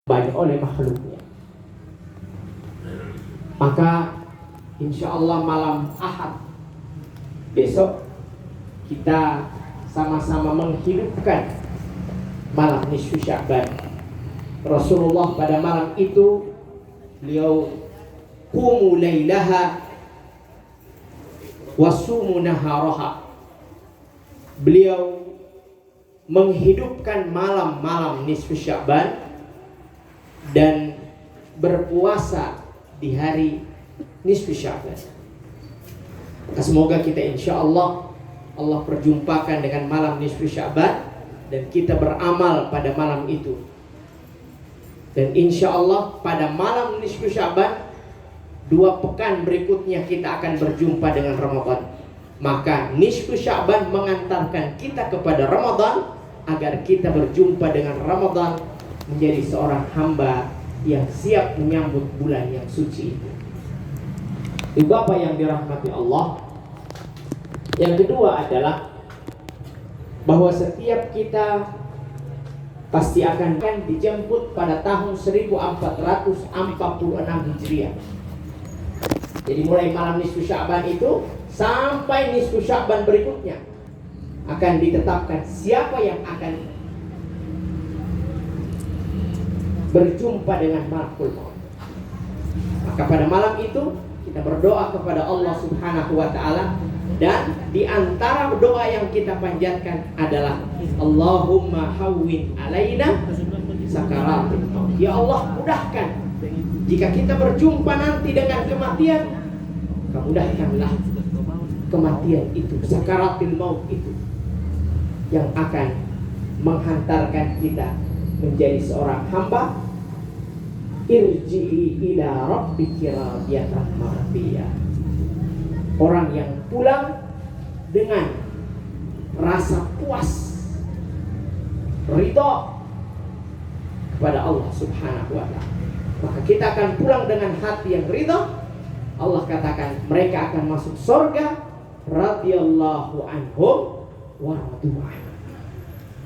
banyak oleh makhluknya. Maka insya Allah malam Ahad besok kita sama-sama menghidupkan malam nisfu Sya'ban. Rasulullah pada malam itu beliau qumu lailaha wasumu naharaha. Beliau menghidupkan malam-malam nisfu Sya'ban dan berpuasa di hari nisfu Sya'ban. Semoga kita insya Allah perjumpakan dengan malam nisfu Sya'ban dan kita beramal pada malam itu. Dan insya Allah pada malam nisfu Sya'ban 2 pekan berikutnya kita akan berjumpa dengan Ramadan. Maka nisfu Sya'ban mengantarkan kita kepada Ramadan agar kita berjumpa dengan Ramadan, menjadi seorang hamba yang siap menyambut bulan yang suci itu. Ibu bapak yang dirahmati Allah, yang kedua adalah bahwa setiap kita pasti akan dijemput pada tahun 1446 Hijriah. Jadi mulai malam nisfu Sya'ban itu sampai nisfu Sya'ban berikutnya akan ditetapkan siapa yang akan berjumpa dengan malakul maut. Maka pada malam itu kita berdoa kepada Allah Subhanahu wa taala, dan di antara doa yang kita panjatkan adalah Allahumma hawwin alaina sakaratul maut. Ya Allah, mudahkan jika kita berjumpa nanti dengan kematian, mudahkanlah kematian itu, sakaratul maut itu yang akan menghantarkan kita menjadi seorang hamba irji'i ila rabbiki radiyatan mardiyah. Orang yang pulang dengan rasa puas, ridha kepada Allah Subhanahu wa ta'ala. Maka kita akan pulang dengan hati yang ridha. Allah katakan mereka akan masuk surga radhiyallahu anhum wa radu anhu.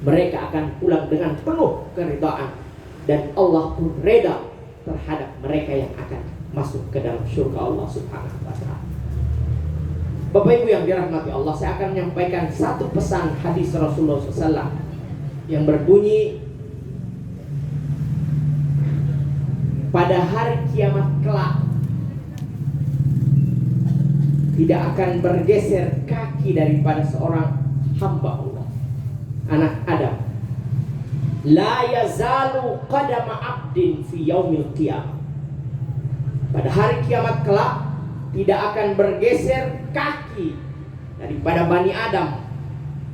Mereka akan pulang dengan penuh keridhaan dan Allah pun reda terhadap mereka yang akan masuk ke dalam surga Allah Subhanahu wa ta'ala. Bapak Ibu yang dirahmati Allah, saya akan menyampaikan satu pesan hadis Rasulullah SAW yang berbunyi, pada hari kiamat kelak tidak akan bergeser kaki daripada seorang hamba Allah, anak Adam. La yazalu qadama abdin fi yaumil qiyamah. Pada hari kiamat kelak tidak akan bergeser kaki daripada Bani Adam.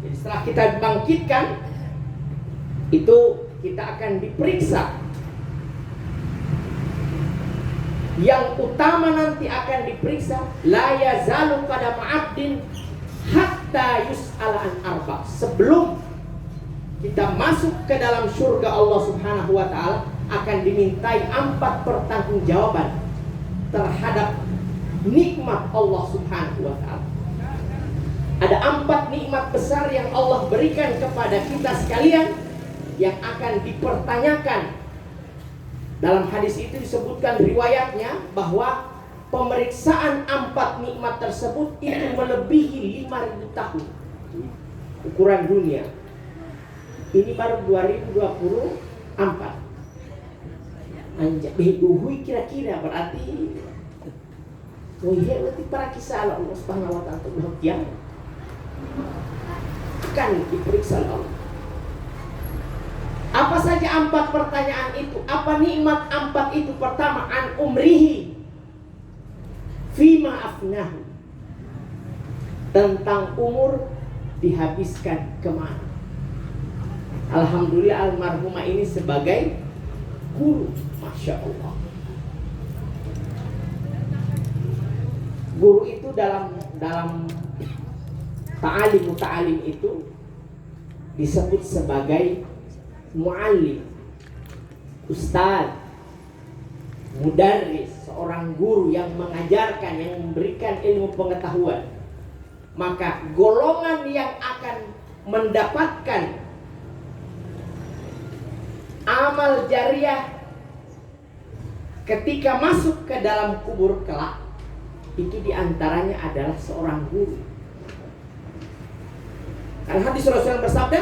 Jadi setelah kita dibangkitkan, itu kita akan diperiksa. Yang utama nanti akan diperiksa, la yazalu qadama abdin hatta yus'ala an arba. Sebelum kita masuk ke dalam surga Allah Subhanahu wa ta'ala, akan dimintai 4 pertanggungjawaban terhadap nikmat Allah Subhanahu wa ta'ala. Ada 4 nikmat besar yang Allah berikan kepada kita sekalian yang akan dipertanyakan. Dalam hadis itu disebutkan riwayatnya bahwa pemeriksaan 4 nikmat tersebut itu melebihi 5.000 tahun ukuran dunia. Ini baru 2024. Anjak beduhui kira-kira berarti berarti para kisah Allah Subhanahu wa ta'ala yang akan diperiksa Allah. Apa saja 4 pertanyaan itu? Apa nikmat 4 itu? Pertama, an umrihi fima afnahu. Tentang umur dihabiskan kemana. Alhamdulillah almarhumah ini sebagai guru, Masya Allah. Guru itu dalam ta'alim itu disebut sebagai muallim, ustaz, mudarris, seorang guru yang mengajarkan, yang memberikan ilmu pengetahuan. Maka golongan yang akan mendapatkan amal jariah ketika masuk ke dalam kubur kelak, itu diantaranya adalah seorang guru. Karena hadis Rasulullah bersabda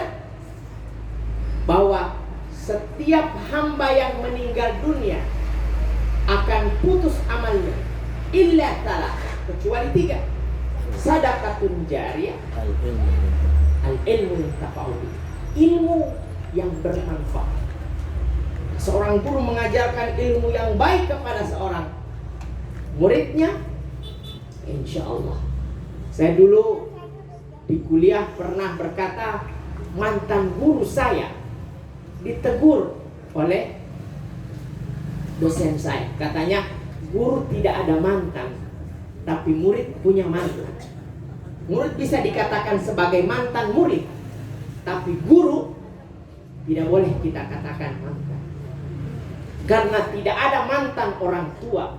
bahwa setiap hamba yang meninggal dunia akan putus amalnya illa talak, kecuali 3: sadaqatun jariyah, al-ilmu yuntafa'u bihi, ilmu yang bermanfaat. Seorang guru mengajarkan ilmu yang baik kepada seorang muridnya, insya Allah. Saya dulu di kuliah pernah berkata, mantan guru saya ditegur oleh dosen saya. Katanya, guru tidak ada mantan, tapi murid punya mantan. Murid bisa dikatakan sebagai mantan murid, tapi guru tidak boleh kita katakan mantan. Karena tidak ada mantan orang tua.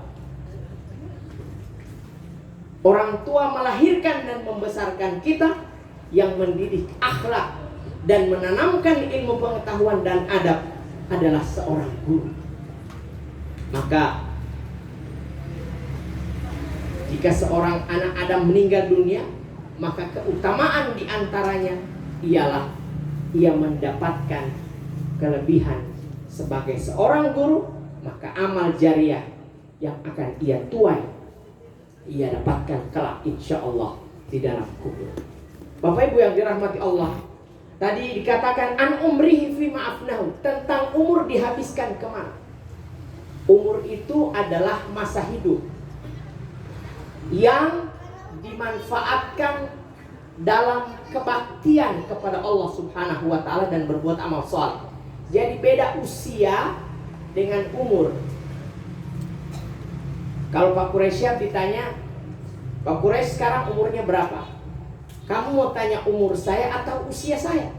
Orang tua melahirkan dan membesarkan kita, yang mendidik akhlak dan menanamkan ilmu pengetahuan dan adab adalah seorang guru. Maka jika seorang anak Adam meninggal dunia, maka keutamaan diantaranya ialah ia mendapatkan kelebihan sebagai seorang guru. Maka amal jariah yang akan ia tuai, ia dapatkan kelak insya Allah di dalam kubur. Bapak Ibu yang dirahmati Allah, tadi dikatakan an umrihi fi ma'afnahu, tentang umur dihabiskan kemana. Umur itu adalah masa hidup yang dimanfaatkan dalam kebaktian kepada Allah Subhanahu wa ta'ala dan berbuat amal saleh. Jadi beda usia dengan umur. Kalau Pak Quraisyah ditanya, Pak Quraisy sekarang umurnya berapa? Kamu mau tanya umur saya atau usia saya?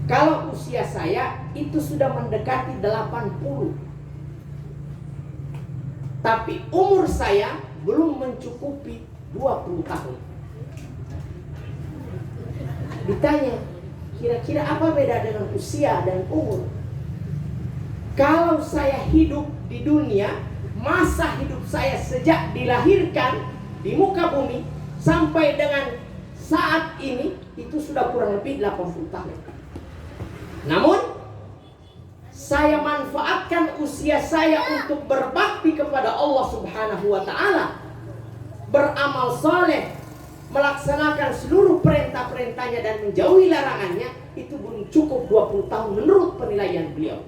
Kalau usia saya itu sudah mendekati 80. Tapi umur saya belum mencukupi 20 tahun. Ditanya, kira-kira apa beda dengan usia dan umur? Kalau saya hidup di dunia, masa hidup saya sejak dilahirkan di muka bumi sampai dengan saat ini itu sudah kurang lebih 80 tahun. Namun saya manfaatkan usia saya untuk berbakti kepada Allah Subhanahu wa ta'ala, beramal saleh, melaksanakan seluruh perintah-perintahnya dan menjauhi larangannya. Itu belum cukup 20 tahun menurut penilaian beliau.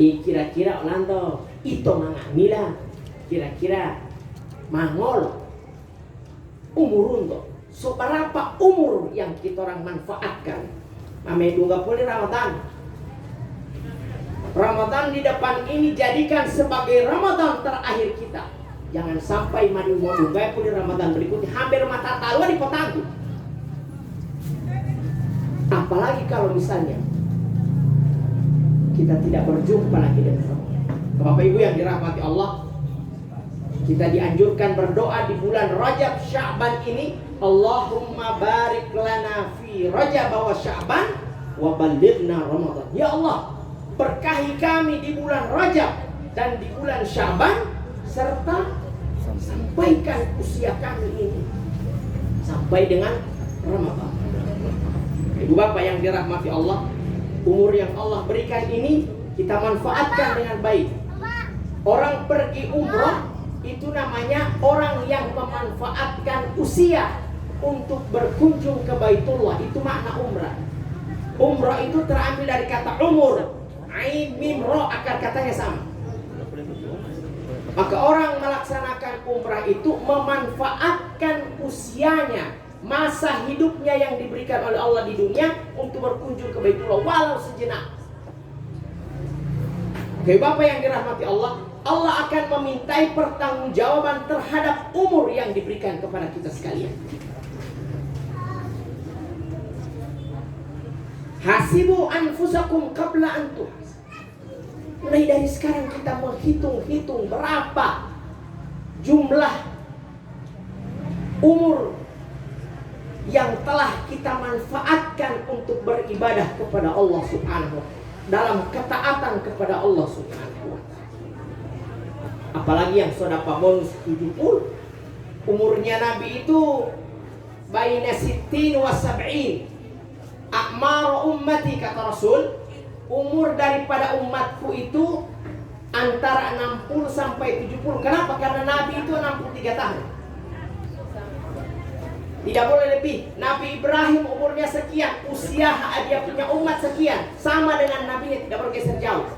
Kira-kira Orlando itu mangamila, kira-kira mangol umur untuk seberapa umur yang kita orang manfaatkan. Mamedu nggak boleh Ramadan. Ramadan di depan ini jadikan sebagai Ramadan terakhir kita. Jangan sampai madu gaya pun di Ramadan berikutnya hampir mata talwa di potagu. Apalagi kalau misalnya kita tidak berjumpa lagi dengan Allah. Bapak Ibu yang dirahmati Allah, kita dianjurkan berdoa di bulan Rajab Sya'ban ini, Allahumma barik lana fi Rajab wa Sya'ban wa balighna Ramadan. Ya Allah, berkahi kami di bulan Rajab dan di bulan Sya'ban, serta sampaikan usia kami ini sampai dengan Ramadan. Ibu bapak yang dirahmati Allah, umur yang Allah berikan ini kita manfaatkan dengan baik. Orang pergi umrah itu namanya orang yang memanfaatkan usia untuk berkunjung ke Baitullah. Itu makna umrah. Umrah itu terambil dari kata umur, ain mim ro, akar katanya sama. Maka orang melaksanakan umrah itu memanfaatkan usianya, masa hidupnya yang diberikan oleh Allah di dunia untuk berkunjung ke Baitullah walau sejenak. Oke, Bapak yang dirahmati Allah, Allah akan memintai pertanggungjawaban terhadap umur yang diberikan kepada kita sekalian. Hasibu anfusakum qabla an tuhas. Mulai dari sekarang kita menghitung-hitung berapa jumlah umur yang telah kita manfaatkan untuk beribadah kepada Allah Subhanahu wa ta'ala, dalam ketaatan kepada Allah Subhanahu wa ta'ala. Apalagi yang sudah bonus 70. Umurnya Nabi itu baina sittin wa sab'in. A'mar ummati, kata Rasul, umur daripada umatku itu antara 60 sampai 70. Kenapa? Karena Nabi itu 63 tahun. Tidak boleh lebih. Nabi Ibrahim umurnya sekian, usia dia punya umat sekian, sama dengan Nabi, tidak bergeser jauh.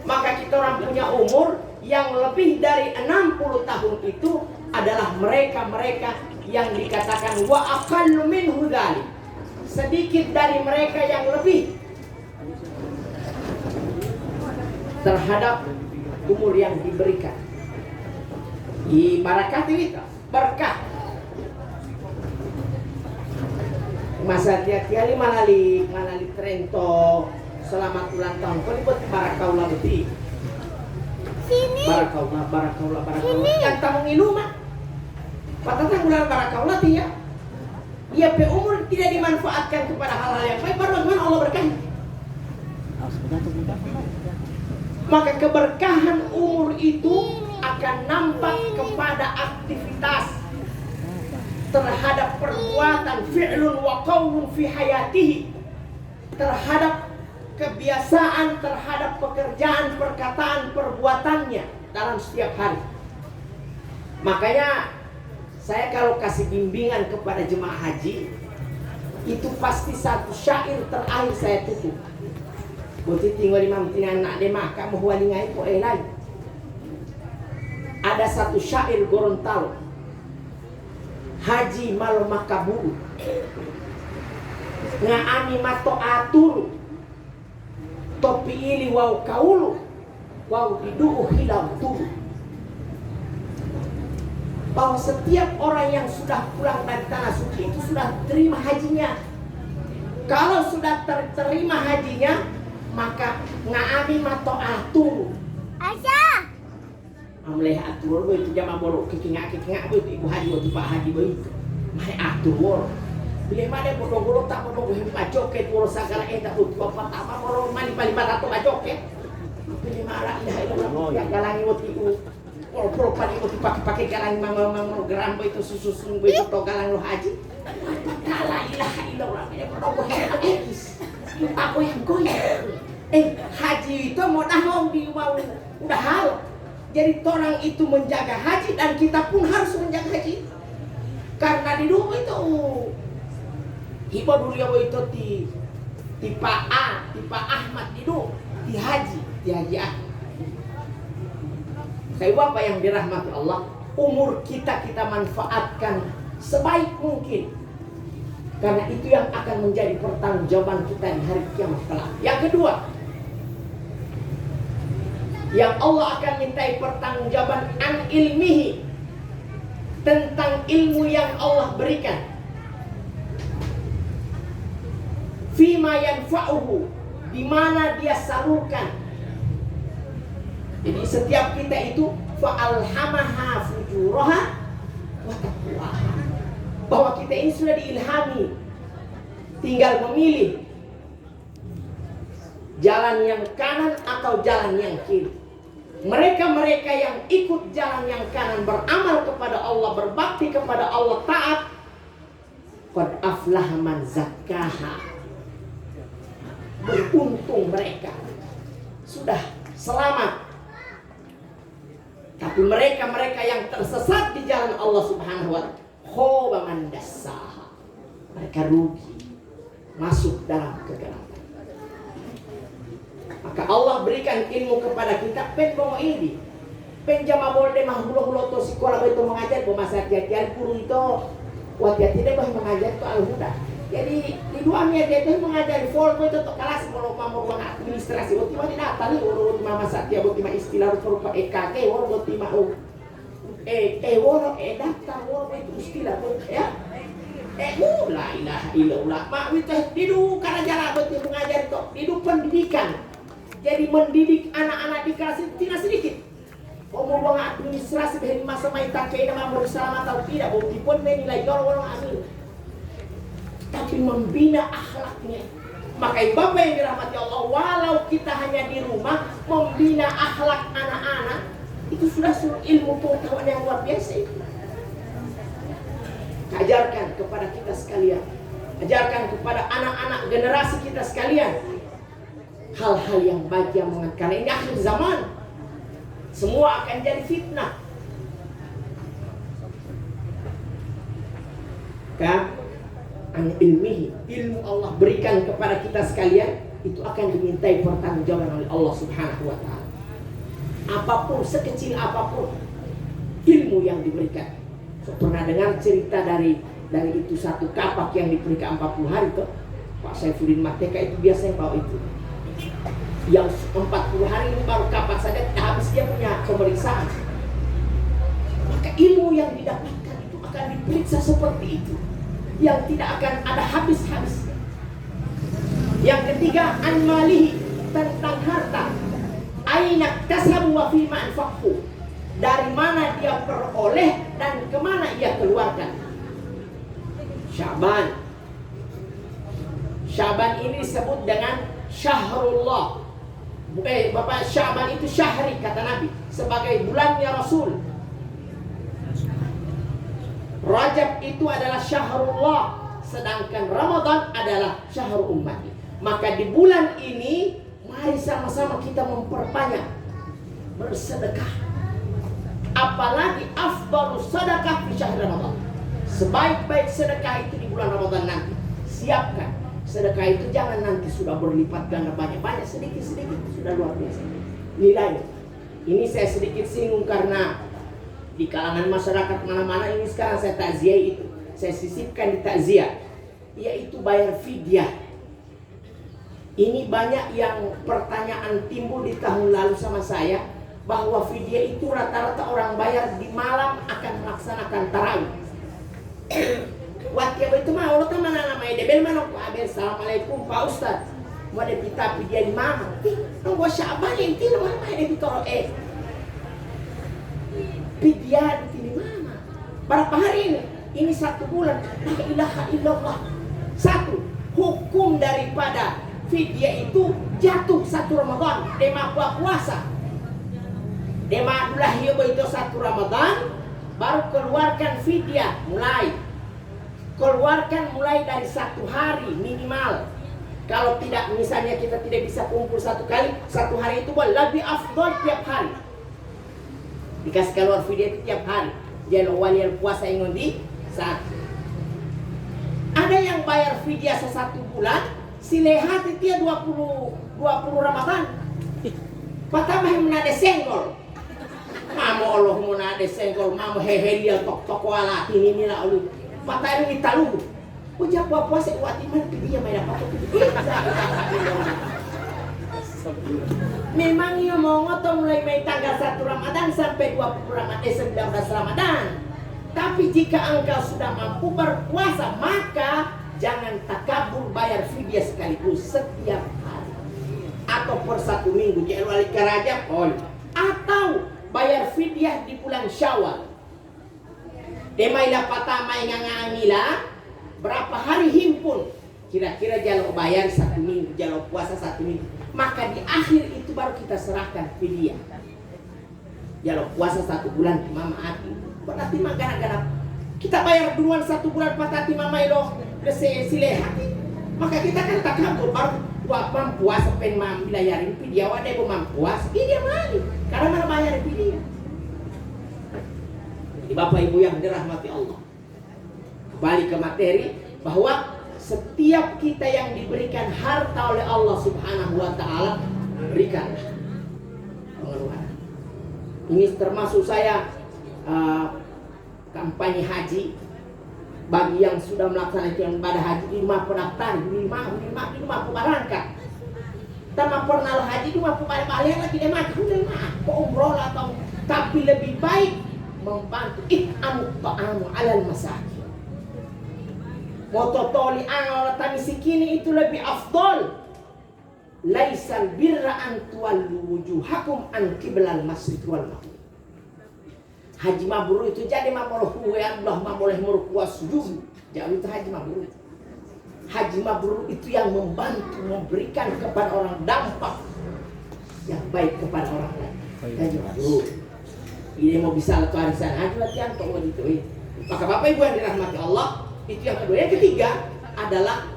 Maka kita orang punya umur yang lebih dari 60 tahun itu adalah mereka-mereka yang dikatakan wa aqallu minhu dzalik. Sedikit dari mereka yang lebih terhadap umur yang diberikan. Ibarakati itu berkah. Masa tiap-tiap malali Trento selamat ulang tahun. Kau buat barakallah beti. Sini. Barakallah. Yang tamu ngilu mah. Patatan bulan barakallah dia. Ia pe umur tidak dimanfaatkan kepada hal-hal yang baik, baru bagaimana Allah berkahi. Maka keberkahan umur itu akan nampak kepada aktivitas terhadap perbuatan fi'lun wa qaulun fi hayatihi, terhadap kebiasaan, terhadap pekerjaan, perkataan, perbuatannya dalam setiap hari. Makanya saya kalau kasih bimbingan kepada jemaah haji, itu pasti satu syair terakhir saya tutup. Buti tinggal imam tina nak demak kamu huali ngai ko elai. Ada satu syair Gorontalo. Haji malo makabulu. Ngaani mato aturu. Topi ili wau kaulu. Wau didu'u hilau turu. Bahwa setiap orang yang sudah pulang dari tanah suci itu sudah terima hajinya. Kalau sudah terima hajinya, maka ngaami mato aturu. Asa. Amleh atur itu jama borok kikingak itu ibu haji waktu pak haji itu. Mai atur. Bila mana bodoh tak bodoh macoket boro sagala eta ut bapak apa boro mani paling barato macoket. Bila mana ilaha illallah yang galangi waktu itu. Boro paling waktu pakai galang mama gerambo itu susu itu to galang lo haji. La ilaha illallah ya bodoh habis. Aku yang goyang. Haji itu mau di mau udah hal. Jadi orang itu menjaga haji dan kita pun harus menjaga haji. Karena di dulu itu hiba dulu itu di Pak Ahmad itu di haji Ahmad. Saya apa yang dirahmati Allah, umur kita manfaatkan sebaik mungkin. Karena itu yang akan menjadi pertanggungjawaban kita di hari kiamat kelak. Yang kedua, yang Allah akan mintai pertanggungjawaban an ilmihi, tentang ilmu yang Allah berikan. Fima yanfa'uhu, di mana dia salurkan. Jadi setiap kita itu fa'alhamaha fujuraha wa taqwaha. Bahwa kita ini sudah diilhami, tinggal memilih jalan yang kanan atau jalan yang kiri. Mereka-mereka yang ikut jalan yang kanan, beramal kepada Allah, berbakti kepada Allah, taat, qad aflaha man zakkaha. Beruntung mereka, sudah selamat. Tapi mereka-mereka yang tersesat di jalan Allah Subhanahu wa ta'ala, khaba man dassaha. Mereka rugi, masuk dalam kegelapan. Maka Allah berikan ilmu kepada kita, pen bongo ini, pen jama boleh mahulu-hulu to sekolah itu mengajar, masa tiap-tiap guru itu, wajah tidak boleh mengajar itu al-huda. Jadi di dua dia itu mengajar form itu untuk kelas kalau mau administrasi, waktu mana data nih, waktu mama satya, waktu mana istilah berupa EKG, waktu mana data, waktu itu istilah ya. La ilaha illallah. Mak itu didu karena jalan waktu mengajar itu, didu pendidikan. Jadi mendidik anak-anak di kelas itu tidak sedikit. Mau administrasi dari masa main takai nama bersama atau tidak, bukti pun menilai orang-orang ambil. Tapi membina akhlaknya. Maka Bapak yang dirahmati Allah, walau kita hanya di rumah membina akhlak anak-anak, itu Itu sudah ilmu pengetahuan yang luar biasa itu. Ajarkan kepada kita sekalian, ajarkan kepada anak-anak generasi kita sekalian hal-hal yang baik yang mengatakan, karena ini akhir zaman, semua akan jadi fitnah. Kan an ilmihi, ilmu Allah berikan kepada kita sekalian, itu akan dimintai pertanggungjawaban oleh Allah Subhanahu wa taala. Apapun, sekecil apapun ilmu yang diberikan. So, pernah dengar cerita dari itu satu kapak yang diberikan 40 hari tuh, Pak Saifuddin Mateka itu biasanya bawa itu. Yang 40 hari ini baru kapak saja habis dia punya pemeriksaan. Maka ilmu yang didapatkan itu akan diperiksa seperti itu, yang tidak akan ada habis-habis. Yang ketiga, an-malihi, tentang harta. Aina kasabu wa fima anfaqu, dari mana dia peroleh dan kemana ia keluarkan. Syaban ini disebut dengan syahrullah. Bapak, Syaban itu syahri kata Nabi, sebagai bulannya Rasul. Rajab itu adalah syahrullah, sedangkan Ramadan adalah syahrul ummati. Maka di bulan ini mari sama-sama kita memperbanyak bersedekah. Apalagi afdalus sedekah di syahr Ramadan. Sebaik-baik sedekah itu di bulan Ramadan nanti. Siapkan sedekah itu, jangan nanti sudah berlipat ganda banyak-banyak, sedikit-sedikit sudah luar biasa nilainya. Ini saya sedikit singgung karena di kalangan masyarakat mana-mana ini sekarang saya takziah itu, saya sisipkan di takziah, yaitu bayar fidyah. Ini banyak yang pertanyaan timbul di tahun lalu sama saya, bahwa fidyah itu rata-rata orang bayar di malam akan melaksanakan tarawih. Waktu itu mah Allah mana namanya debel mana ku abel assalamualaikum Pak Ustaz. Mau ada pita fidyah di mana? Nunggu Syaban yang tidak mana ada ditoro fidyah di mana? Berapa hari ini? Ini 1 bulan. La ilaha illallah. 1. Hukum daripada fidyah itu jatuh 1 Ramadan. Dema puasa. Dema adulah hiyo itu 1 Ramadan, baru keluarkan fidyah keluarkan mulai dari 1 hari minimal. Kalau tidak, misalnya kita tidak bisa kumpul 1 kali, 1 hari itu boleh, lebih afdol tiap hari dikasih keluar fidyah itu tiap hari. Jangan walian puasa yang di saat. Ada yang bayar fidyah 1 bulan, silehat itu ya 20 Ramadan. Patama yang menade senggol. Mamo Allah menade senggol, mamo hehelia tok wala ini nila ulu. Patah ini talu. Ujar puasa wati man dia main apa tuh. Memang ia mau ngotong mulai main tanggal 1 Ramadan sampai 19 Ramadan. Tapi jika engkau sudah mampu berpuasa, maka jangan takabur bayar fidyah sekaligus setiap hari atau per 1 minggu. Jangan wali Rajab atau bayar fidyah di bulan Syawal. Demailah patama yang ngamila berapa hari himpun, kira-kira jalur bayar 1 minggu, jalur puasa 1 minggu. Maka di akhir itu baru kita serahkan fidyah. Jalur puasa 1 bulan mama hati. Berarti mah gara-gara kita bayar duluan 1 bulan patati mama ilo hati. Maka kita kan tak kabur baru puasa pen mam bilayarin fidyah wade bo mampuas. Ini mali. Karena mana bayar fidyah. Jadi Bapak Ibu yang dirahmati Allah, kembali ke materi bahwa setiap kita yang diberikan harta oleh Allah Subhanahu wa taala, berikanlah pengeluaran. Ini termasuk saya kampanye haji bagi yang sudah melaksanakan ibadah haji di rumah pendaftar, di rumah berangkat. Tama pernah haji di rumah balik lagi dia mah umroh atau, tapi lebih baik membantu it'amu ta'amu alal masakin. Mototoli ang orang miskin itu lebih afdol. Laisal birra an tuwallu wujuhakum an qiblal masjid wal maghrib. Haji mabrur itu jadi mabrur Allah boleh merukuah sujud. Jadi itu haji mabrur. Haji mabrur itu yang membantu memberikan kepada orang dampak yang baik kepada orang lain. Haji mabrur. Ini mau bisa letu arisan aja latihan kok gitu. Maka Bapak Ibu yang dirahmati Allah, itu yang kedua. Yang ketiga adalah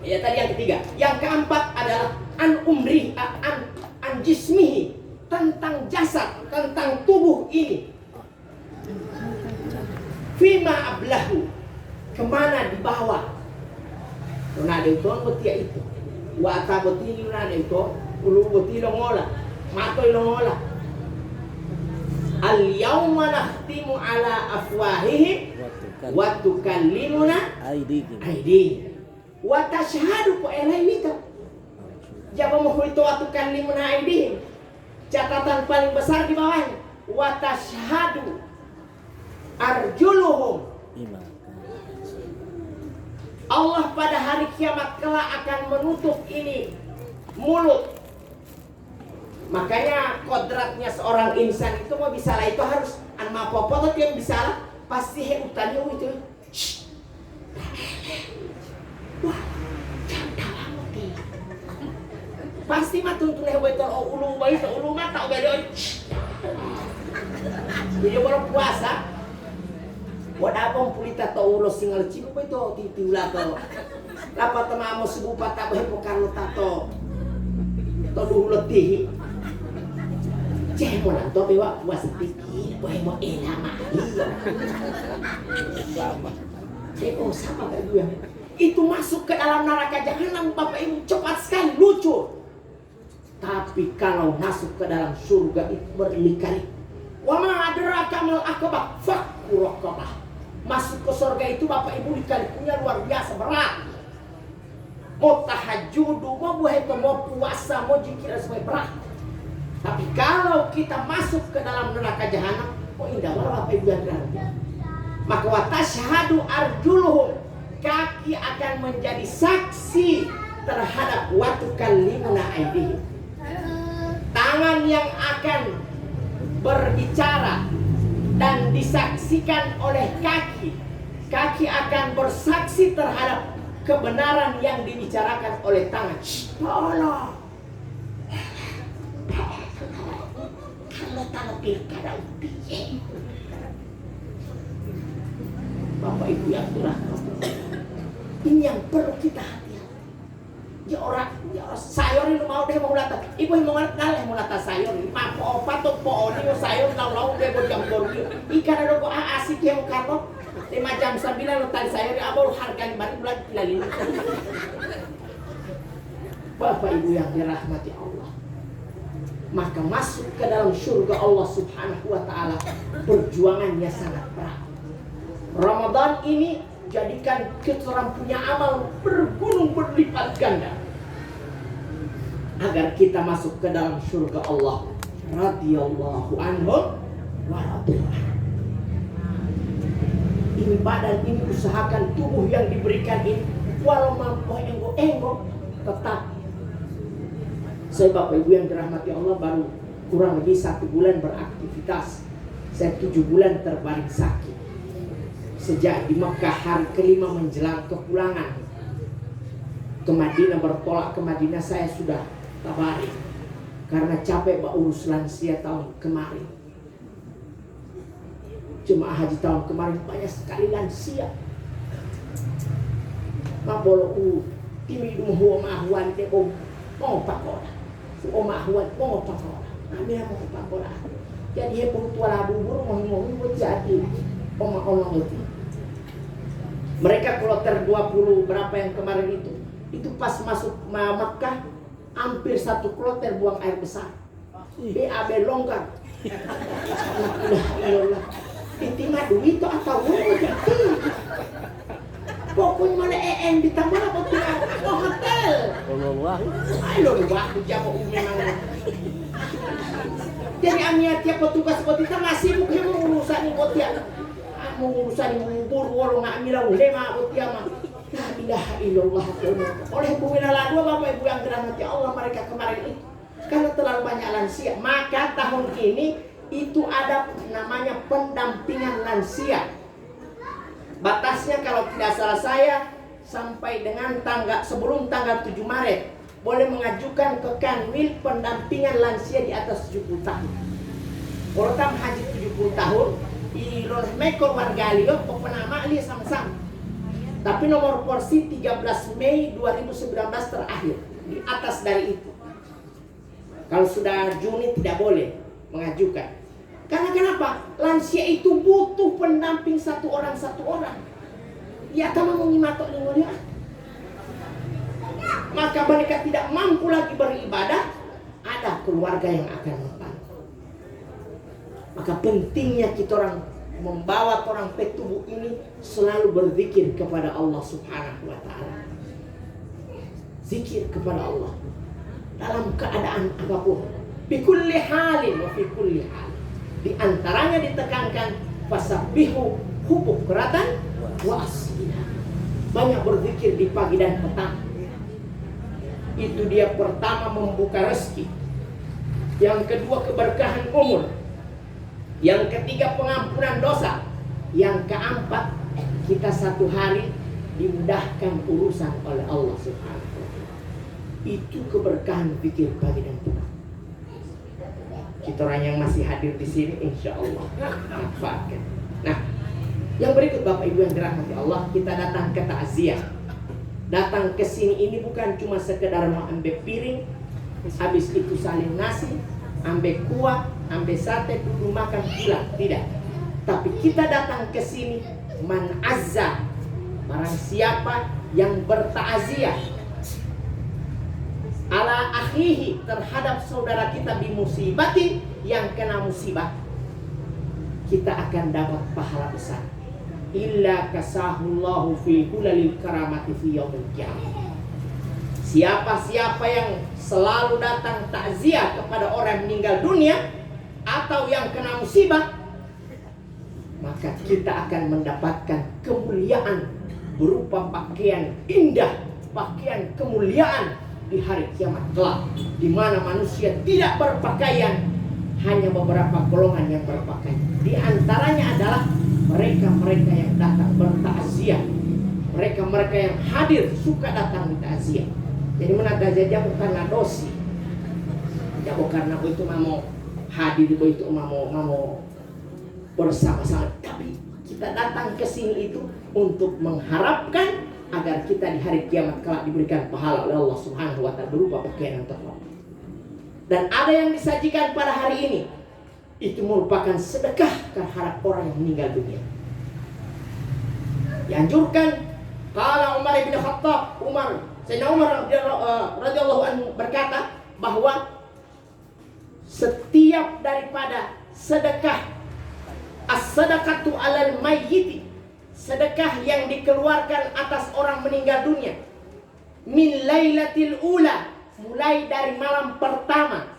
tadi yang ketiga. Yang keempat adalah an jismihi, tentang jasad, tentang tubuh ini. Fima ablahu, kemana dibawa. Nada itu betia itu. Wa tabati nada itu ulu beti longola, mato longola. Al yauma nakhtimu ala afwahihim wa tukallimuna aydihim wa tashhadu fa ilaika. Jaba mau itu wa tukallimuna aydihim. Catatan paling besar di bawahnya wa tashhadu arjuluhum. Allah pada hari kiamat kelak akan menutup ini mulut. Makanya kodratnya seorang insan itu mau bisa lah, itu harus anma popotot yang bisa lah pasti heutannya itu. Wah, pasti mah tuntun hewetor ulu bayi ulu mata udah jadi baru puasa. Wadah pun pulita tau ulo singal cipu itu titi ulato. Lapa temamu sebu patah hepo karlo tato. Tolu letih. Ceh mo nanto bewa puasa titi, boy mo elama. Sama kayak gue. Itu masuk ke dalam neraka jahanam Bapak Ibu cepat sekali, lucu. Tapi kalau masuk ke dalam surga itu berliku-liku. Wa ma adraka mal aqabah, fakku raqabah. Masuk ke surga itu Bapak Ibu liku-likunya luar biasa berat. Mau tahajud, mau buat mau puasa, mau zikir semuanya berat. Tapi kalau kita masuk ke dalam neraka jahanam, indah banget Bapak Ibu yang dirahmati. Maka watashhadu arjuluhum, kaki akan menjadi saksi terhadap watukallimuna aydihim. Tangan yang akan berbicara dan disaksikan oleh kaki. Kaki akan bersaksi terhadap kebenaran yang dibicarakan oleh tangan. Tolong. Kalau tangan pilkada upiye. Bapak Ibu yang dirahmati, ini yang perlu kita hati-hati. Ya orang sayur ini mau deh mau lata. Ibu mau ngalih mau lata sayur. Mapo patok po ini mau sayur lau deh mau jam baru. Ikan ada kok asik yang karbo. 5 jam 9 lo tali sayur abang harga balik bulan lagi. Bapak Ibu yang dirahmati Allah, maka masuk ke dalam surga Allah Subhanahu wa taala perjuangannya sangat berat. Ramadan ini jadikan kita punya amal bergunung berlipat ganda agar kita masuk ke dalam surga Allah radhiyallahu anhu wa radhiyallahu. Ini badan ini usahakan tubuh yang diberikan ini walau mampu enggo tetap. Saya Bapak Ibu yang dirahmati Allah baru kurang lebih 1 bulan beraktivitas. Saya 7 bulan terbaring sakit. Sejak di Mekah hari kelima menjelang kepulangan ke Madinah, bertolak ke Madinah, saya sudah tabarik karena capek urus lansia tahun kemarin. Jemaah haji tahun kemarin banyak sekali lansia. Mabolo timi dumuhu mahuan te mau pakola. Mahuan mau pakola. Amira mau pakola. Jadi hepung tua bubur mau jadi oma itu. Mereka kloter 20 berapa yang kemarin itu pas masuk Makkah hampir 1 kloter buang air besar. BAB longgar. Alhamdulillah. Ditinggal duit itu atau pokoknya mana ditambah apa tuh hotel. Ayo waktu jam memang. Jadi amnya tiap petugas kita masih mungkin urusan ini buat dia. Urusan ngubur warung nggak milau lema buat dia mah. La ilaha illallah. Oleh bumi nala 2 Bapak Ibu yang dirahmati Allah, mereka kemarin itu karena terlalu banyak lansia, maka tahun ini itu ada namanya pendampingan lansia. Batasnya kalau tidak salah saya sampai dengan sebelum tanggal 7 Maret boleh mengajukan ke Kanwil pendampingan lansia di atas 70 tahun. Kalau tam haji 70 tahun, ilon mekor warga liyo penama liya sama-sama. Tapi nomor porsi 13 Mei 2019 terakhir, di atas dari itu. Kalau sudah Juni tidak boleh mengajukan. Karena kenapa? Lansia itu butuh pendamping satu orang. Ya kamu mau ngimatok lingkungan. Maka mereka tidak mampu lagi beribadah, ada keluarga yang akan membantu. Maka pentingnya kita orang membawa orang petubuh ini selalu berzikir kepada Allah Subhanahu wa taala. Zikir kepada Allah dalam keadaan apapun. Fi kulli halin wa fi kulli hal. Di antaranya ditekankan fasabbihu bukratan wa asila. Banyak berzikir di pagi dan petang. Itu dia pertama membuka rezeki. Yang kedua keberkahan umur. Yang ketiga pengampunan dosa. Yang keempat kita satu hari dimudahkan urusan oleh Allah Subhanahu wa taala. Itu keberkahan pikir pagi dan petang. Kita orang yang masih hadir di sini insya Allah manfaatkan. Nah, yang berikut Bapak Ibu yang dirahmati Allah, kita datang ke takziah. Datang ke sini ini bukan cuma sekedar mau ambil piring, habis itu saling nasi, ambil kuah, ambil sate, duduk makan pulang, tidak. Tapi kita datang ke sini man azza, barang siapa yang bertakziah ala akhihi, terhadap saudara kita bimusibatin, yang kena musibah, kita akan dapat pahala besar. Illa kasahullahu fi hulalil karamati fi yaumil qiyamah. Siapa yang selalu datang takziah kepada orang yang meninggal dunia atau yang kena musibah, maka kita akan mendapatkan kemuliaan berupa pakaian indah, pakaian kemuliaan di hari kiamat kelak, di mana manusia tidak berpakaian, hanya beberapa golongan yang berpakaian. Di antaranya adalah mereka-mereka yang datang bertakziah, mereka-mereka yang hadir suka datang di takziah. Jadi menataziah bukan karena dosi, tidak karena itu mau hadir, itu mau bersama-sama, tapi kita datang ke sini itu untuk mengharapkan agar kita di hari kiamat kelak diberikan pahala oleh Allah Subhanahu wa taala berupa pakaian yang terhormat. Dan ada yang disajikan pada hari ini, itu merupakan sedekah terhadap orang yang meninggal dunia. Dianjurkan, kalau Umar bin Khattab, Sayyidina Umar radhiyallahu anhu berkata bahwa setiap daripada sedekah, as-sadaqatu 'alal mayyiti, sedekah yang dikeluarkan atas orang meninggal dunia, min lailatil ula, mulai dari malam pertama,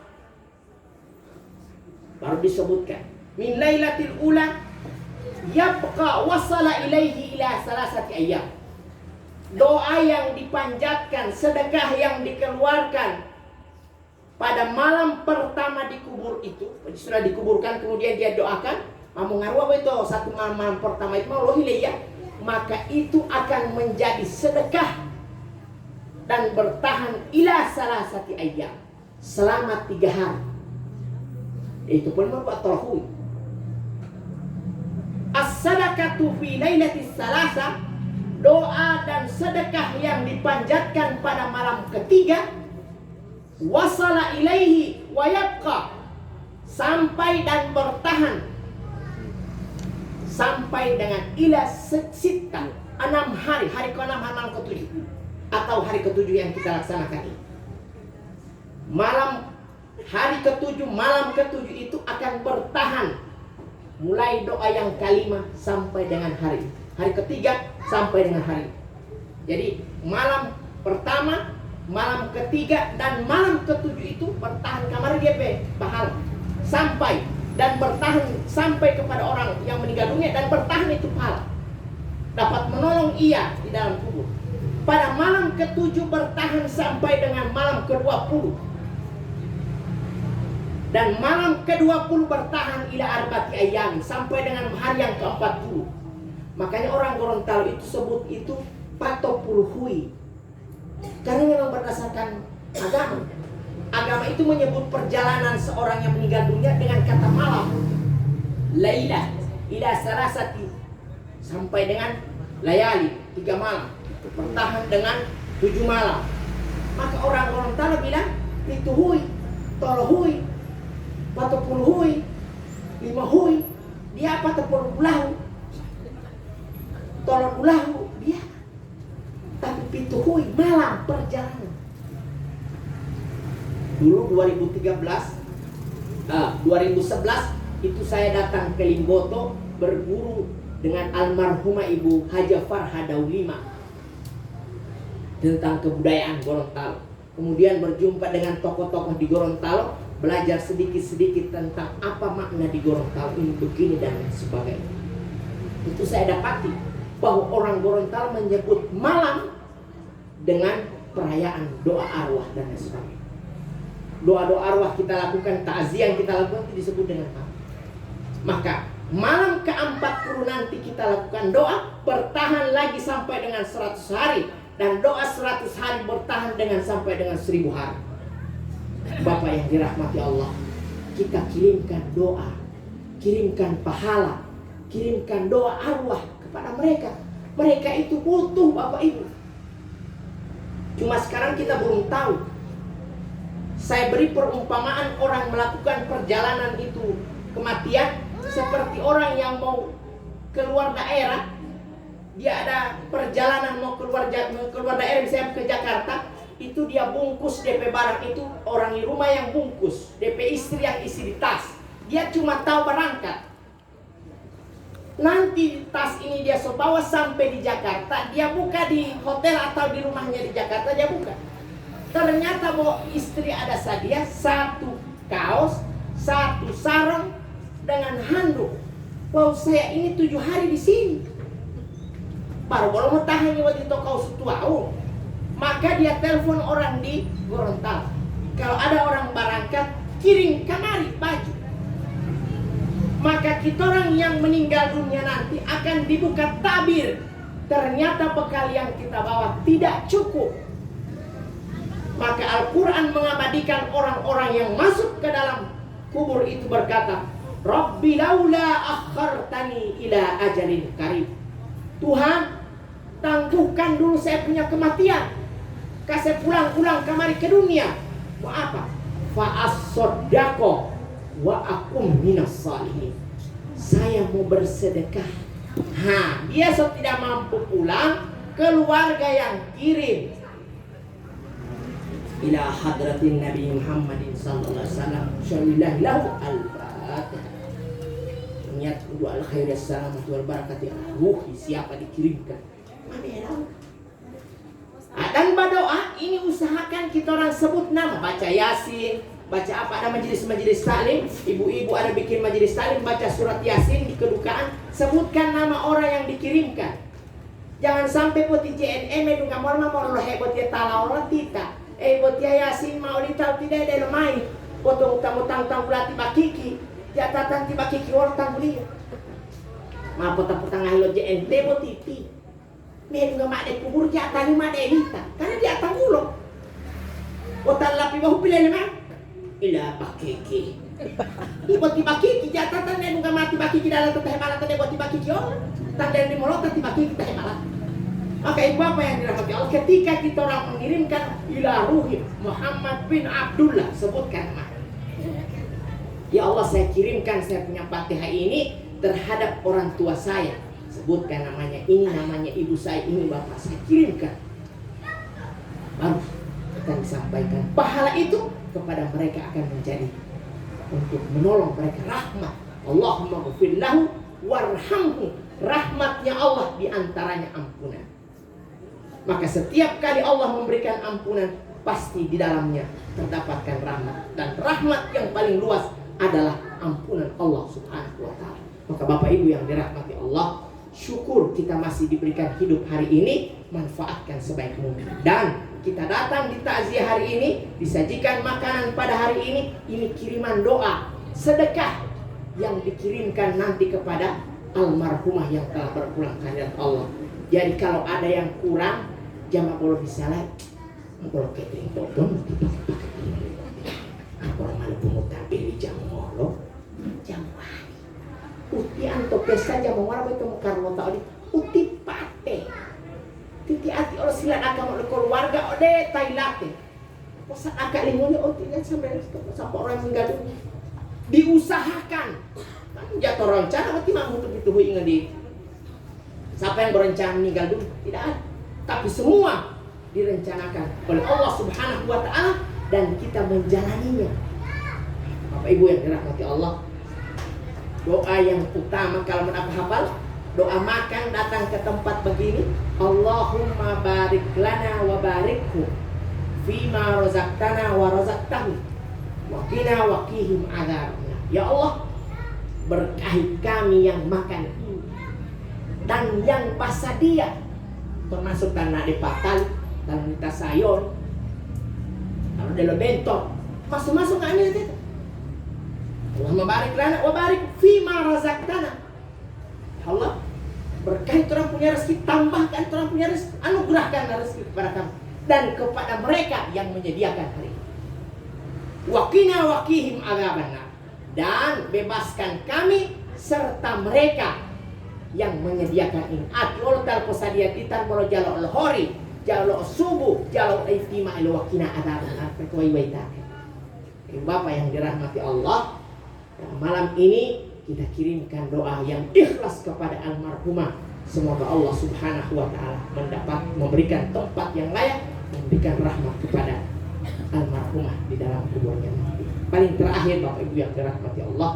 baru disebutkan min lailatil ula yabqa wasala ilaihi ila salasati ayyam. Doa yang dipanjatkan, sedekah yang dikeluarkan pada malam pertama dikubur itu, sudah dikuburkan kemudian dia doakan, mau ngaruh apa itu satu malam pertama itu mau lohile ya, maka itu akan menjadi sedekah dan bertahan ila salasati ayyam, selama 3 hari. Itu pun membuat tauhid. As-sadaqatu fi lailatis salasa, doa dan sedekah yang dipanjatkan pada malam ketiga, wasala ilaihi wa yabqa, sampai dan bertahan sampai dengan ila sita, 6 hari, hari ke-6 malam ke-7 atau hari ke-7 yang kita laksanakan ini. Hari ke-7, malam ke-7 itu akan bertahan mulai doa yang kelima sampai dengan hari ketiga sampai dengan hari. Jadi malam pertama, malam ketiga dan malam ke-7 itu bertahan kamar dia pahala sampai dan bertahan sampai kepada orang yang meninggal dunia, dan bertahan itu pahala dapat menolong ia di dalam kubur. Pada malam ke-7 bertahan sampai dengan malam ke-20, dan malam ke-20 bertahan ila arba'ati ayyam, sampai dengan hari yang ke-40. Makanya orang Gorontalo itu sebut itu patopuluhui, karena memang berdasarkan agama. Agama itu menyebut perjalanan seorang yang meninggal dunia dengan kata malam. lailah ila salasati, sampai dengan layali, 3 malam, bertahan dengan 7 malam. Maka orang Gorontalo bilang itu hui, tolo hui, 40 hui, 5 hui, dia 40 bulahu, tolo bulahu dia, tapi itu hui malam perjalanan. Dulu 2011 itu saya datang ke Limboto berguru dengan almarhumah Ibu Haja Farha Daulima tentang kebudayaan Gorontalo. Kemudian berjumpa dengan tokoh-tokoh di Gorontalo, belajar sedikit-sedikit tentang apa makna di Gorontalo ini begini dan sebagainya. Itu saya dapati bahwa orang Gorontalo menyebut malam dengan perayaan doa arwah dan sebagainya. Doa-doa arwah kita lakukan, takziah yang kita lakukan itu disebut dengan malam. Maka malam ke-40 nanti kita lakukan doa, bertahan lagi sampai dengan 100 hari. Dan doa 100 hari bertahan dengan sampai dengan 1000 hari. Bapak yang dirahmati Allah, kita kirimkan doa, kirimkan pahala, kirimkan doa arwah kepada mereka. Mereka itu butuh Bapak Ibu. Cuma sekarang kita belum tahu. Saya beri perumpamaan orang melakukan perjalanan itu kematian seperti orang yang mau keluar daerah. Dia ada perjalanan mau keluar daerah, misalnya ke Jakarta, itu dia bungkus DP barang itu orang di rumah yang bungkus, DP istri yang isi di tas. Dia cuma tahu berangkat. Nanti tas ini dia bawa sampai di Jakarta, dia buka di hotel atau di rumahnya di Jakarta, dia buka. Ternyata bahwa istri ada sadia 1 kaos, 1 sarung dengan handuk. Wow, saya ini 7 hari di sini. Baru kalau mau tahan waktu itu kau setuau, maka dia telepon orang di Gorontalo. Kalau ada orang berangkat, kirim kemari baju. Maka kita orang yang meninggal dunia nanti akan dibuka tabir. Ternyata bekal yang kita bawa tidak cukup. Maka Al-Quran mengabadikan orang-orang yang masuk ke dalam kubur itu berkata, Rabbi laula akhartani ila ajalin qarib. Tuhan, tangguhkan dulu saya punya kematian, kasih pulang kemari ke dunia. Mau apa? Fa'as-soddaqo wa akum minas salihin. Saya mau bersedekah. Dia tidak mampu pulang, keluarga yang kirim ila hadratin Nabi Muhammadin sallallahu alaihi wasallam syallallahu lahu al-fatihah. Niat doa al-khair as-salamatu wal barakati ruhi siapa dikirimkan. Mana ya tahu. Dan berdoa ini usahakan kita orang sebut nama, baca Yasin, baca apa, ada majelis-majelis taklim, ibu-ibu ada bikin majelis taklim, baca surat Yasin di kedukaan, sebutkan nama orang yang dikirimkan. Jangan sampai buat JNM itu nggak mau hebat ya tala orang kita. Buat ya Yasin mau ditahu tidak ada lemai. Potong tamu tang pelati bakiki, jatatan ti bakiki orang tang beli. Ma potang ahlo JNT buat TV. Meron nga made kubur jatah ni made hita. Karena dia atang ulo. Otan lapi bahu pila naman. Ila bakiki. Ibot ti bakiki jatatan meron nga mati bakiki dalam teteh malat tadi buat ti bakiki orang. Tanda di molot ti bakiki teh malat. Maka ibu apa yang dirahmati Allah, ketika kita orang mengirimkan ila ruhi Muhammad bin Abdullah, sebutkan nama. Ya Allah, saya kirimkan saya punya Fatihah ini terhadap orang tua saya. Sebutkan namanya, ini namanya ibu saya, ini bapak saya, kirimkan. Baru akan disampaikan pahala itu kepada mereka, akan menjadi untuk menolong mereka rahmat. Allahumma ghfir lahu warhamhu. Rahmatnya Allah diantaranya ampunan. Maka setiap kali Allah memberikan ampunan, pasti di dalamnya terdapatkan rahmat. Dan rahmat yang paling luas adalah ampunan Allah subhanahu wa ta'ala. Maka Bapak Ibu yang dirahmati Allah, syukur kita masih diberikan hidup hari ini, manfaatkan sebaik mungkin. Dan kita datang di takziah hari ini, disajikan makanan pada hari ini kiriman doa, sedekah yang dikirimkan nanti kepada almarhumah yang telah berpulang kehadirat Allah. Jadi kalau ada yang kurang, jamaah kalau bisa lah, kalau catering tonton, kalau malu pungut tapi di jamu lo, jamu hari. pesta aja mau ngapa itu karena tahu di utipate. Titi ati orang silat agama keluarga ode tailate. Pasal akak lingkungan tidak sampai orang meninggal dunia. Diusahakan. Kan jatuh rencana berarti mampu begitu ingat di. Siapa yang berencana meninggal dunia? Tidak ada. Tapi semua direncanakan oleh Allah Subhanahu wa taala dan kita menjalaninya. Bapak Ibu yang dirahmati Allah. Doa yang utama kalau mau hafal, doa makan datang ke tempat begini, Allahumma barik lana wa barikhu fima razaqtana wa razaqtahu wa qina wa qihim adzabna. Ya Allah, berkahi kami yang makan dan yang pasadia, termasuk tanah di patal dan kita sayon kalau ada bentor masuk-masuk kami itu. Allahumma barik lana wa barik fima razaqtana. Allah berkahi orang punya rezeki, tambahkan orang punya rezeki, anugerahkan rezeki kepada kami dan kepada mereka yang menyediakan hari ini. Wa qina wa qihim adzabannar, dan bebaskan kami serta mereka yang menyediakan ini. Atiul tal posadia titan molo jalo al-hori, jalo subuh, jalo iftima ilo wa qina adzabannar. Bapak yang dirahmati Allah, malam ini kita kirimkan doa yang ikhlas kepada almarhumah. Semoga Allah Subhanahu wa taala memberikan tempat yang layak, memberikan rahmat kepada almarhumah di dalam kuburnya nanti. Paling terakhir Bapak Ibu yang dirahmati Allah,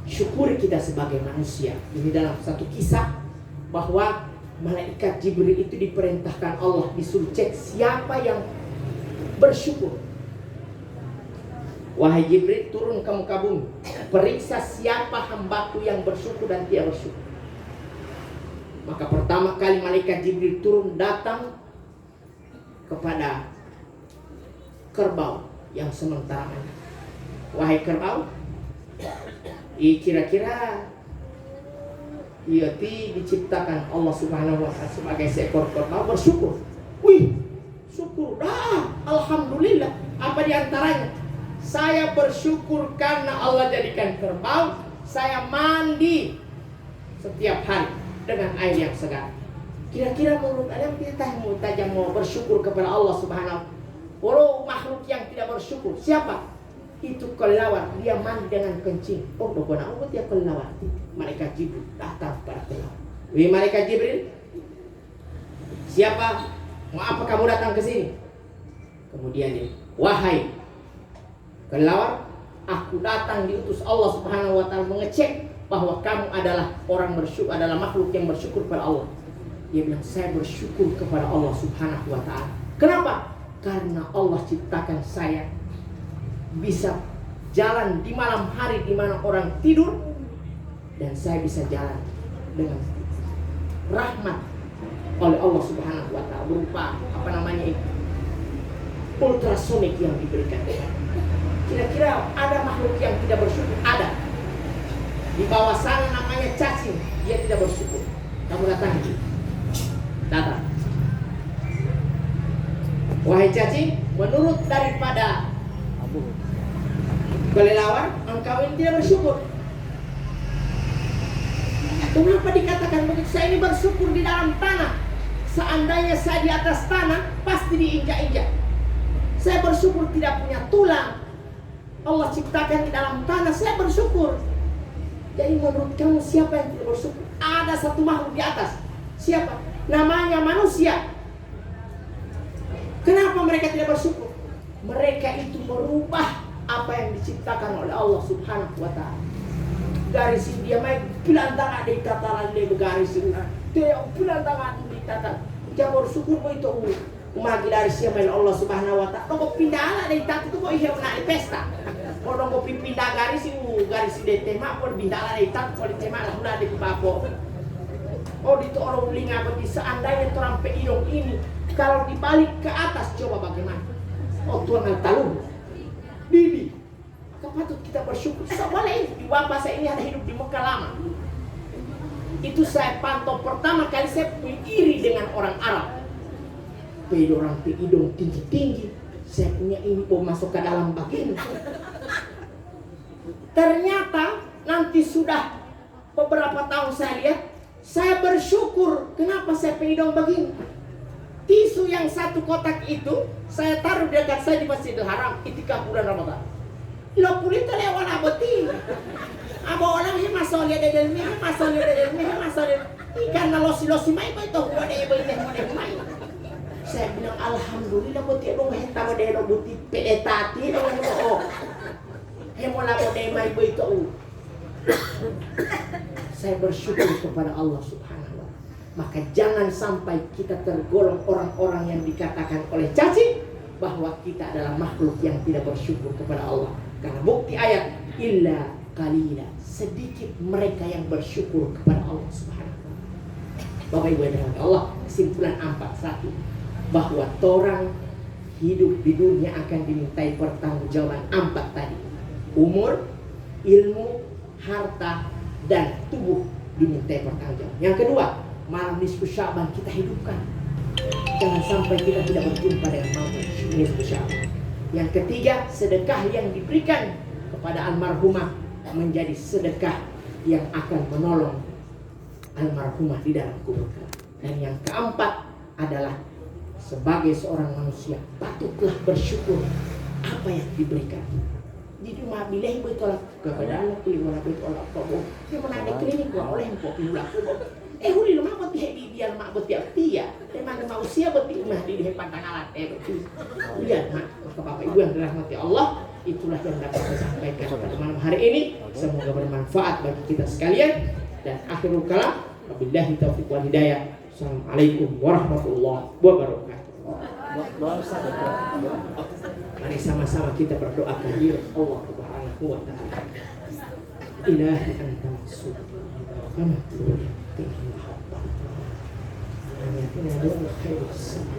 syukuri kita sebagai manusia. Ini dalam satu kisah bahwa malaikat Jibril itu diperintahkan Allah disuruh cek siapa yang bersyukur. Wahai Jibril, turun ke muka bumi, periksa siapa hambaku yang bersyukur dan tidak bersyukur. Maka pertama kali malaikat Jibril turun datang kepada kerbau yang sementara. Wahai kerbau, kira-kira diciptakan Allah Subhanahu wa taala sebagai seekor kerbau bersyukur. Wih, syukur dah, alhamdulillah. Apa diantaranya? Saya bersyukur karena Allah jadikan kerbau, saya mandi setiap hari dengan air yang segar. Kira-kira menurut Anda kita mau bersyukur kepada Allah Subhanahu. Walau makhluk yang tidak bersyukur, siapa? Itu kelelawar, dia mandi dengan kencing. Oh, bagaimana dia kelelawar? Malaikat Jibril datang kepada kelelawar. Wih, malaikat Jibril, siapa? Mau apa kamu datang ke sini? Kemudian dia, wahai kelelawar, aku datang diutus Allah Subhanahu wa taala mengecek bahwa kamu adalah orang bersyukur, adalah makhluk yang bersyukur kepada Allah. Dia bilang, saya bersyukur kepada Allah Subhanahu wa taala. Kenapa? Karena Allah ciptakan saya bisa jalan di malam hari di mana orang tidur, dan saya bisa jalan dengan rahmat oleh Allah Subhanahu wa taala berupa ultrasonik yang diberikan. Kira-kira ada makhluk yang tidak bersyukur? Ada. Di bawah sana namanya cacing, dia tidak bersyukur. Kamu datang. Wahai cacing, menurut daripada kelelawar, engkau ini tidak bersyukur. Kenapa dikatakan begitu? Saya ini bersyukur di dalam tanah. Seandainya saya di atas tanah, pasti diinjak-injak. Saya bersyukur tidak punya tulang. Allah ciptakan di dalam tanah, saya bersyukur. Jadi menurut kamu siapa yang tidak bersyukur? Ada satu makhluk di atas. Siapa? Namanya manusia. Kenapa mereka tidak bersyukur? Mereka itu merubah apa yang diciptakan oleh Allah Subhanahu wa taala. Garis dia main pilantang ada tataran dia bergaris ini. Dia pilantang di tataran. Dia bersyukur begitu. Umagi dari siapa Allah Subhanahu wa taala. Kok pindah dari tatu itu kok iya nak pesta. Kalau kok pindah garis di tema kok pindah dari tatu kok di tema lah udah di papo. Oh itu orang linga bagi seandainya terampe hidung ini kalau dibalik ke atas coba bagaimana? Oh Tuhan talung. Didi. Maka patut kita bersyukur. Soalnya di bapak saya ini ada hidup di Mekah lama. Itu saya pantau pertama kali saya iri dengan orang Arab. Orang hidung tinggi-tinggi, saya punya ini mau masuk ke dalam bagian. Ternyata nanti sudah beberapa tahun saya lihat, saya bersyukur kenapa saya pengidong begini. Tisu yang 1 kotak itu saya taruh di dekat saya di Masjidil Haram itikaf bulan Ramadan. Lo pulito lewat aboti. Abo orang he masolya de del me masolya de del me masolya. Ikan na losi mai ko ito ko de ibo ite mo de mai. Saya bilang alhamdulillah boti dong heta mo de lo boti pedetati dong o. He mo la mo de mai bo ito. Saya bersyukur kepada Allah Subhanahu wa ta'ala. Maka jangan sampai kita tergolong orang-orang yang dikatakan oleh cacing bahwa kita adalah makhluk yang tidak bersyukur kepada Allah. Karena bukti ayat illa qalila, sedikit mereka yang bersyukur kepada Allah Subhanahu wa ta'ala. Bapak Ibu yang dirahmati Allah, kesimpulan 4:1 bahwa orang hidup di dunia akan dimintai pertanggungjawaban 4 tadi. Umur, ilmu, harta, dan tubuh dimintai pertanggungjawaban. Yang kedua, malam nisfu Sya'ban kita hidupkan. Jangan sampai kita tidak berjumpa dengan malam nisfu Sya'ban. Yang ketiga, sedekah yang diberikan kepada almarhumah menjadi sedekah yang akan menolong almarhumah di dalam kubur kelak. Dan yang keempat adalah sebagai seorang manusia patutlah bersyukur apa yang diberikan. Di rumah bileh betul kepada Allah pilih wala betul Allah kau dia menanda klinik gua oleh empok pilih aku huli lu mah beti bibian mak beti dia memang manusia beti mah di pantang alat beti lihat mak Bapak Ibu yang dirahmati Allah, itulah yang dapat saya sampaikan pada malam hari ini. Semoga bermanfaat bagi kita sekalian. Dan akhirul kalam, wabillahi taufiq wal hidayah. Assalamualaikum warahmatullahi wabarakatuh. Mari sama-sama kita berdoa kepada Allah Subhanahu wa ta'ala. Ilahi anta maksud kama tuh tinggi mahabbah. Ini adalah khair sama.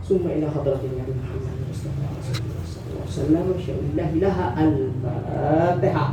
ثم إلى حضرة النبي محمد المصطفى صلى الله عليه وسلم. الفاتحة.